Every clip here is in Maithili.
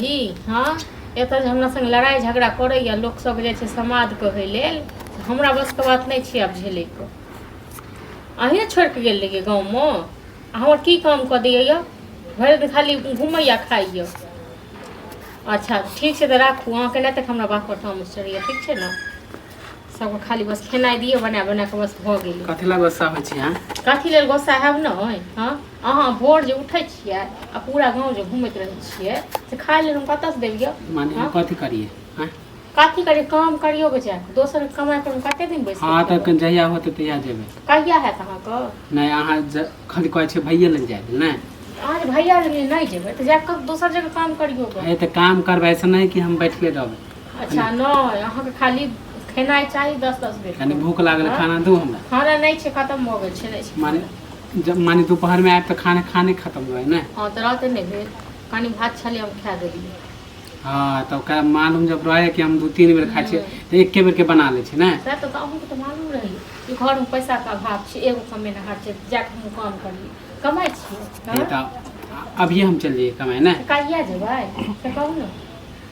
रही। हाँ एतऽ जे हमरा संग लड़ाई झगड़ा करैया लोक सब जाइ छै समाद कहै लेल, हमरा बस के बात नहीं छै आब झेले के। अहीं छोड़ के गेल रहिए गाँव में, हमर की काम कऽ दैया, भरि दिन खाली घूमैया खाइया। अच्छा ठीक छै तऽ राखू, अहाँके नहि तक हमरा बाप पर तामस चढ़ैया, ठीक छै ने। सबके खाली बस खेनाइ दिए बना बना के बस भऽ गेलै। कथी ला गुस्सा होइ छै? हाँ कथी लेल गुस्सा हैब नहि? हाँ अहाँ भोर जे उठै छियै आ पूरा गाँव जे घूमैत रहै छियै से खाइ लेल हम कतऽसँ देबियै? माने हम कथी करिए? हाँ कथी करिए? काम करियो बचा दोसर कमाइ पर कते दिन बैस? हाँ तऽ जहिया होते तहिया जेबै। कहिया हैत अहाँके? नहीं अहाँ खाली कहै छै भैया लग जाए नहीं। आज भैया लग नहीं जेबै तऽ जाकऽ दोसर जगह काम करियो। ए तऽ काम करबै, ऐसा नहीं कि हम बैठले रहबै। अच्छा नहीं, अहाँके खाली खेनाइ चाही 10-10 बेर। कनी भूख लागल खाना दू हमरा। खाना नहीं छै, खत्म हो गेल छै, नहीं छै। माने जब माने दोपहर में आयब तऽ खाने खत्म हुए ना। हाँ तो रहते नहीं भेल, कनी भात छले हम खा देलिए। हाँ तो का मालूम जब रहे कि हम 2-3 बेर खाइ छियै तऽ एके बेर के बना लै छै ना। सर तो अहूँके तो मालूम रही कि घर में पैसा का अभाव छै, एगो कमेनहार छै, जाके हम काम करिए कमाइ छियै। तऽ अभी हम चल जाइए कमाए ना। कहिया जेबै से कहू ने।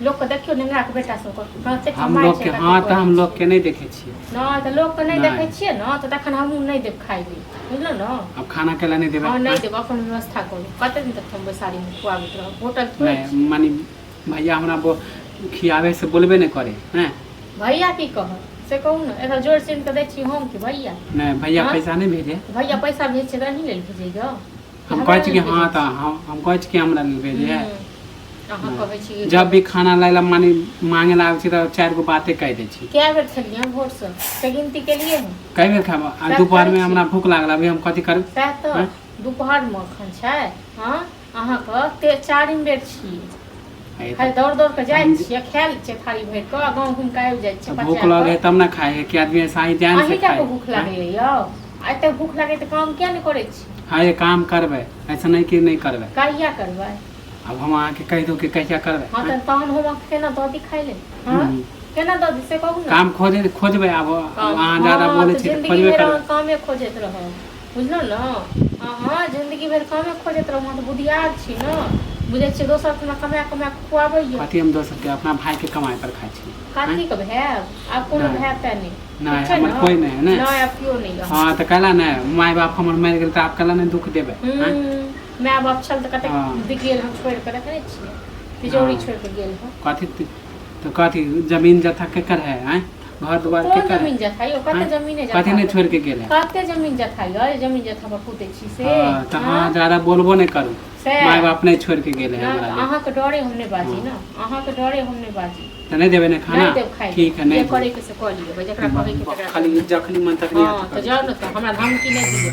लोग के देखियो नेंगरा के बेटा सब कहते हम लोग के, हाँ तो हम लोग के नहीं देखे छियै। नहीं तो लोग के नहीं देखे छियै ना, तो तखन हमहूँ नहीं देब खाइ ले, बुझलो ना। अब खाना केला नहीं देबै? हाँ नहीं देब, अपन व्यवस्था करू। कते दिन तक हम बैसारी में खुआबैत रहब? होटल थोड़े नहीं मानी भैया हमरा खियावे से बोलबे नहीं करे हैं। भैया की कहत से कहू ने। एतऽ जोड़ सीन के दै छी हम कि भैया? नहीं भैया हाँ? पैसा नहीं भेजे। भैया पैसा भेज छै तऽ नहीं लेल भेजेगा? हम कहै छी कि हाँ तो हम कहै छी कि हमरा लेल भेजे है। अहाँ कहै छी जब भी खाना लाइला मानी मांगे ला आबै छी तऽ 4 गो बातें कह दै छी। क्या बेर खेलिए हम भोर से से गिनती के लिए हम कई बेर खाब आ दोपहर में हमरा भूख लागल, अभी हम कथी करब? सएह तऽ दोपहर में एखन छै। हाँ अहाँके 4 बेर छियै, खाली दौड़ दौड़ के जाइ छियै, खा लै छियै थारी भरि के, गाँव घूम के आबि जाइ छियै। भूख लगे तब ना खाए है कि आदमी साही जान से खाए। भूख लगे यौ, एते भूख लगे तऽ काम किया नहीं करै छी? हाँ ये काम करबै, ऐसा नहीं कि नहीं करबै। कहिया करबै? अब हम अहाँके कह दो कि कहिया करबै। हाँ तऽ तहन हम केना दऽ दी खाइ ले? हाँ केना दऽ दी से कहू ने। काम खोजबै, अब अहाँ ज्यादा बोले छी तऽ खोजबे करबै। कामे खोजैत रहब, बुझलौ ना। हाँ जिंदगी भर कामे खोजैत रहब, हम तऽ बुधियार छी ना, बुझै छियै दोसर के कमा कमा खुआबैया। कथी हम दोसर के, अपना भाई के कमाई पर खाइ छी। कथी के भाय? आब कोनो भाय तै नहीं? नहीं हमर कोई नहीं है ना। नहीं अब क्यों नहीं? हाँ तो कहला ना माय बाप हमर मर गेल तऽ आप कहला नहीं दुख देबै। माय बाप छल तऽ कते दिख गेल, हम छोड़ के रखने छियै, तिजोरी छोड़ के गेल हो। कथी तो कथी जमीन जथा केकर है? हैं घर द्वार केकर? जमीन जथा यो कते जमीन जथा? कथी नहीं छोड़ के गेल है? कते जमीन जथा यो, जमीन जथा पर पूते छी से। हां त हां ज्यादा बोलबो नहीं करू, माय बाप नहीं छोड़ के गेल है हमरा। अहाँ के डरे हम नहीं बाजी ना, अहाँ के डरे हम नहीं बाजी। त नहीं देबे ना खाना? ठीक है नहीं करे के से क लियो, जकरा कहे के तकरा खाली जखनी मन तक नहीं। हां त जाओ ना, तो हमरा धमकी नहीं दियो।